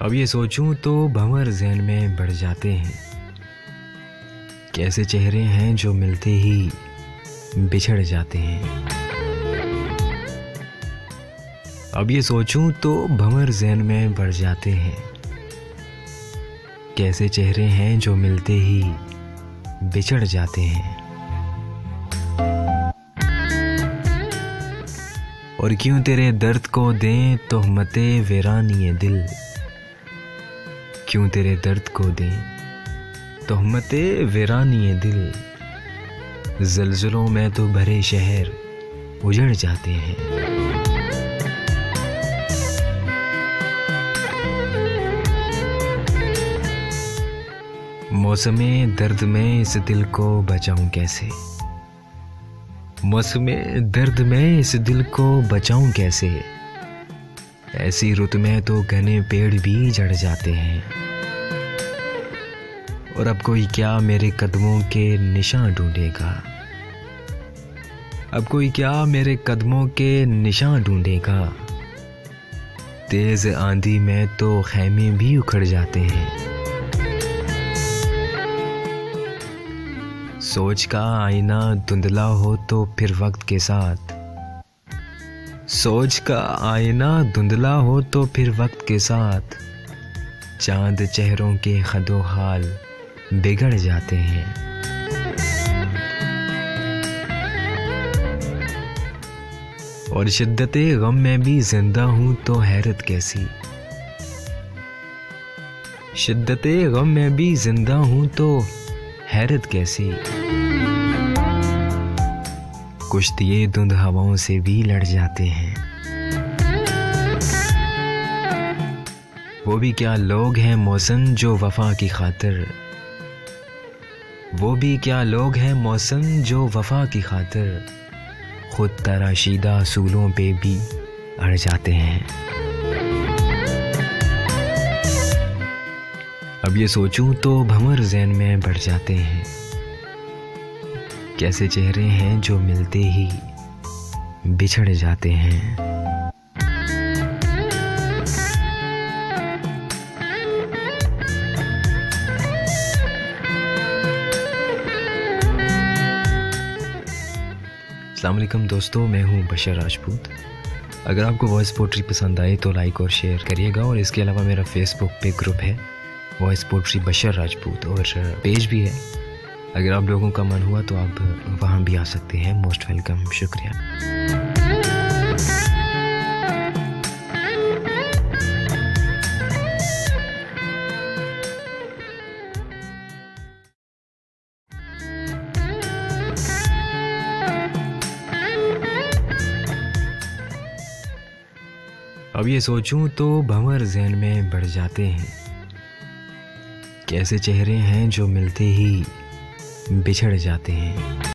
अब ये सोचूं तो भंवर ज़हन में बढ़ जाते हैं। कैसे चेहरे हैं जो मिलते ही बिछड़ जाते हैं। अब ये सोचूं तो भंवर ज़हन में बढ़ जाते हैं। कैसे चेहरे हैं जो मिलते ही बिछड़ जाते हैं। और क्यों तेरे दर्द को दें तोहमते वीरानी दिल। क्यों तेरे दर्द को दें तोहमते वीरानी दिल। ज़लज़लों में तो भरे शहर उजड़ जाते हैं। मौसमे दर्द में इस दिल को बचाऊं कैसे। मौसमे दर्द में इस दिल को बचाऊं कैसे। ऐसी रुत में तो घने पेड़ भी जड़ जाते हैं। और अब कोई क्या मेरे कदमों के निशान ढूंढेगा। अब कोई क्या मेरे कदमों के निशान ढूंढेगा। तेज आंधी में तो खैमे भी उखड़ जाते हैं। सोच का आईना धुंधला हो तो फिर वक्त के साथ। सोच का आईना धुंधला हो तो फिर वक्त के साथ। चांद चेहरों के खदो हाल बिगड़ जाते हैं। और शिद्दते गम में भी जिंदा हूं तो हैरत कैसी। शिद्दते गम में भी जिंदा हूं तो हैरत कैसी। कुछ दिए धुंध हवाओं से भी लड़ जाते हैं। वो भी क्या लोग हैं मौसम जो वफा की खातिर। वो भी क्या लोग हैं मौसम जो वफा की खातिर। खुद तराशीदा असूलों पे भी अड़ जाते हैं। अब ये सोचूं तो भंवर ज़हन में बढ़ जाते हैं। कैसे चेहरे हैं जो मिलते ही बिछड़ जाते हैं। अस्सलाम वालेकुम दोस्तों, मैं हूं बशर राजपूत। अगर आपको वॉइस पोट्री पसंद आए तो लाइक और शेयर करिएगा। और इसके अलावा मेरा फेसबुक पे ग्रुप है वॉइस पोट्री बशर राजपूत और पेज भी है। अगर आप लोगों का मन हुआ तो आप वहाँ भी आ सकते हैं। मोस्ट वेलकम, शुक्रिया। अब ये सोचूं तो भंवर ज़हन में बढ़ जाते हैं। कैसे चेहरे हैं जो मिलते ही बिछड़ जाते हैं।